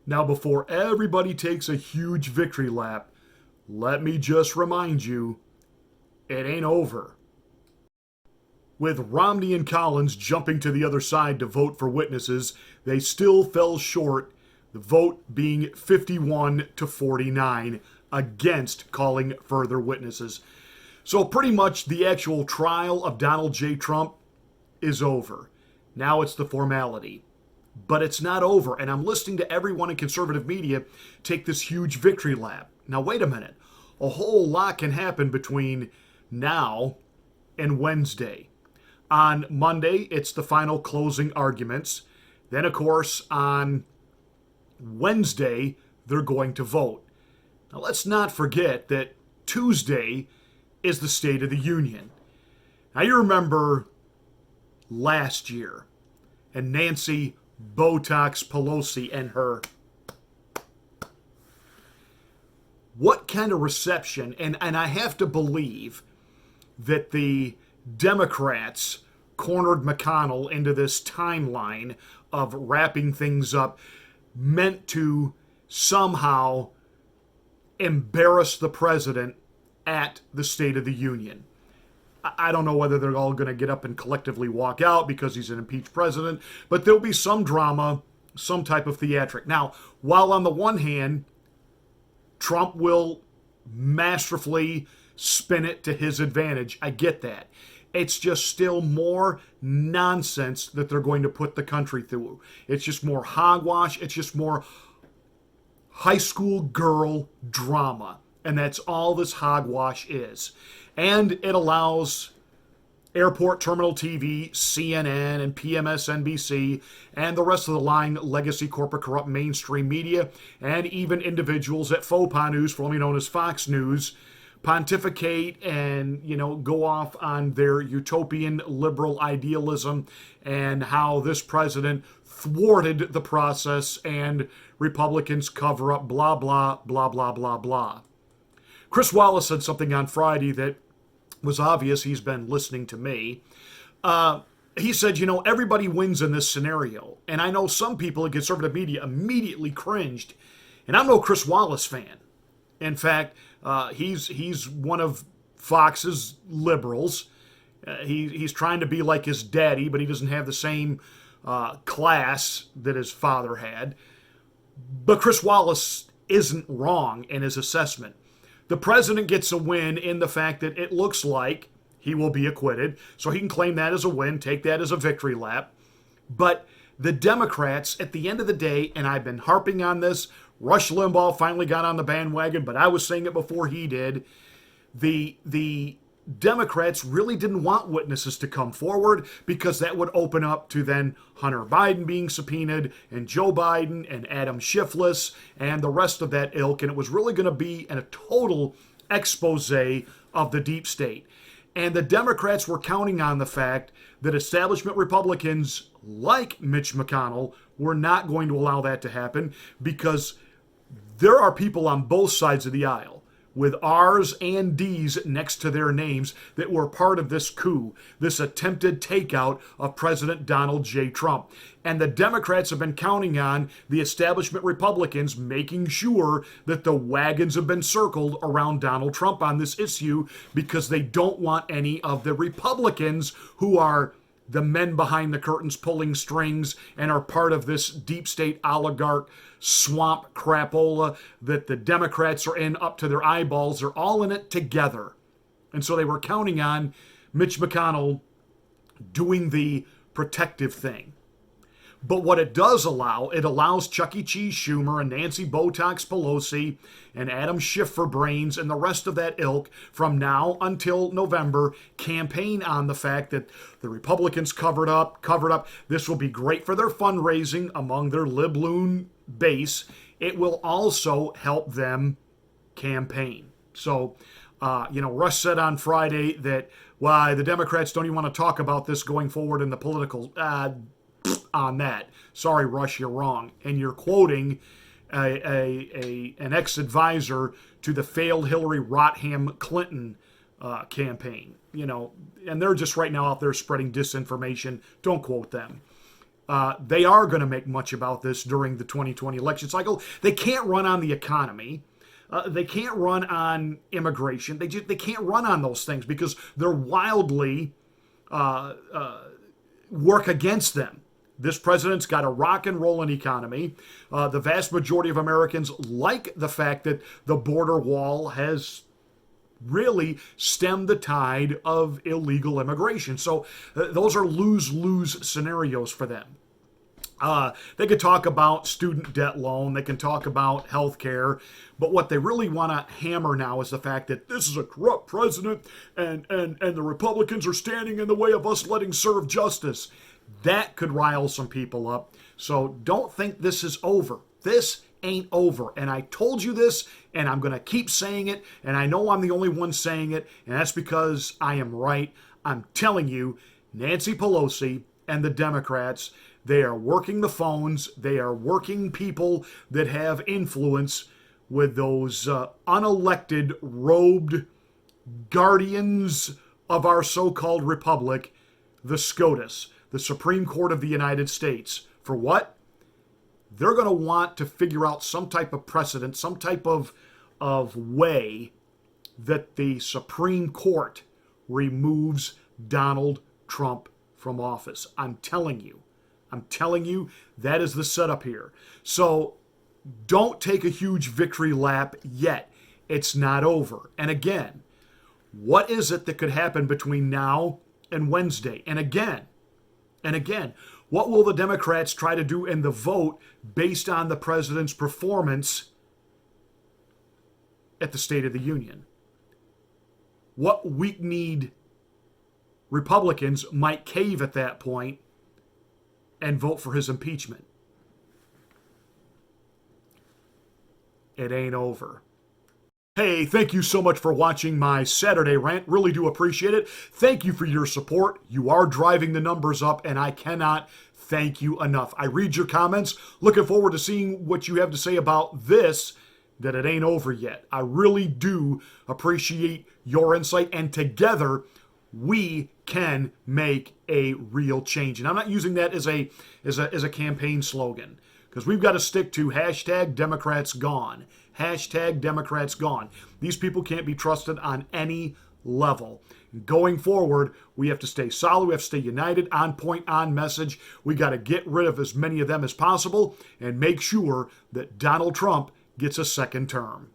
Now, before everybody takes a huge victory lap, let me just remind you, it ain't over. With Romney and Collins jumping to the other side to vote for witnesses, they still fell short, the vote being 51 to 49 against calling further witnesses. So pretty much the actual trial of Donald J. Trump is over. Now it's the formality. But it's not over, and I'm listening to everyone in conservative media take this huge victory lap. Now wait a minute. A whole lot can happen between now and Wednesday. On Monday, it's the final closing arguments. Then, of course, on Wednesday, they're going to vote. Now, let's not forget that Tuesday is the State of the Union. Now, you remember last year, and Nancy Botox Pelosi and her. What kind of reception, and I have to believe that the Democrats cornered McConnell into this timeline of wrapping things up, meant to somehow embarrass the president at the State of the Union. I don't know whether they're all going to get up and collectively walk out because he's an impeached president, but there'll be some drama, some type of theatric. Now, while on the one hand, Trump will masterfully spin it to his advantage, I get that. It's just still more nonsense that they're going to put the country through. It's just more hogwash. It's just more high school girl drama. And that's all this hogwash is. And it allows Airport Terminal TV, CNN, and PMSNBC, and the rest of the line legacy corporate corrupt mainstream media, and even individuals at FOPA News, formerly known as Fox News, pontificate and, go off on their utopian liberal idealism and how this president thwarted the process and Republicans cover up, blah, blah, blah, blah, blah, blah. Chris Wallace said something on Friday that was obvious. He's been listening to me. He said, everybody wins in this scenario. And I know some people in conservative media immediately cringed. And I'm no Chris Wallace fan. In fact, he's one of Fox's liberals. He's trying to be like his daddy, but he doesn't have the same class that his father had. But Chris Wallace isn't wrong in his assessment. The president gets a win in the fact that it looks like he will be acquitted, so he can claim that as a win, take that as a victory lap. But the Democrats, at the end of the day, and I've been harping on this, Rush Limbaugh finally got on the bandwagon, but I was saying it before he did. The Democrats really didn't want witnesses to come forward because that would open up to then Hunter Biden being subpoenaed and Joe Biden and Adam Schiff and the rest of that ilk. And it was really going to be a total expose of the deep state. And the Democrats were counting on the fact that establishment Republicans like Mitch McConnell were not going to allow that to happen because there are people on both sides of the aisle with R's and D's next to their names that were part of this coup, this attempted takeout of President Donald J. Trump. And the Democrats have been counting on the establishment Republicans making sure that the wagons have been circled around Donald Trump on this issue because they don't want any of the Republicans who are the men behind the curtains pulling strings and are part of this deep state oligarch swamp crapola that the Democrats are in up to their eyeballs. They're all in it together. And so they were counting on Mitch McConnell doing the protective thing. But what it does allow, it allows Chuck E. Cheese Schumer and Nancy Botox Pelosi and Adam Schiff for brains and the rest of that ilk from now until November campaign on the fact that the Republicans covered up. This will be great for their fundraising among their libloon base. It will also help them campaign. So, Rush said on Friday that why the Democrats don't even want to talk about this going forward in the political on that. Sorry, Rush, you're wrong. And you're quoting an ex-advisor to the failed Hillary Rodham Clinton campaign. And they're just right now out there spreading disinformation. Don't quote them. They are going to make much about this during the 2020 election cycle. They can't run on the economy. They can't run on immigration. They can't run on those things because they're wildly work against them. This president's got a rock and rolling economy. The vast majority of Americans like the fact that the border wall has really stemmed the tide of illegal immigration. So those are lose-lose scenarios for them. They could talk about student debt loan. They can talk about health care. But what they really want to hammer now is the fact that this is a corrupt president and the Republicans are standing in the way of us letting serve justice. That could rile some people up. So don't think this is over. This ain't over. And I told you this, and I'm going to keep saying it. And I know I'm the only one saying it, and that's because I am right. I'm telling you, Nancy Pelosi and the Democrats, they are working the phones. They are working people that have influence with those unelected, robed guardians of our so-called republic, the SCOTUS, the Supreme Court of the United States. For what? They're going to want to figure out some type of precedent, some type of way that the Supreme Court removes Donald Trump from office. I'm telling you, that is the setup here. So don't take a huge victory lap yet. It's not over. And again, what is it that could happen between now and Wednesday? And again, what will the Democrats try to do in the vote based on the president's performance at the State of the Union? What weak-kneed Republicans might cave at that point and vote for his impeachment? It ain't over. Hey, thank you so much for watching my Saturday rant. Really do appreciate it. Thank you for your support. You are driving the numbers up, and I cannot thank you enough. I read your comments. Looking forward to seeing what you have to say about this, that it ain't over yet. I really do appreciate your insight, and together we can make a real change. And I'm not using that as a campaign slogan, because we've got to stick to hashtag Democrats gone. Hashtag Democrats gone. These people can't be trusted on any level. Going forward, we have to stay solid. We have to stay united, on point, on message. We got to get rid of as many of them as possible and make sure that Donald Trump gets a second term.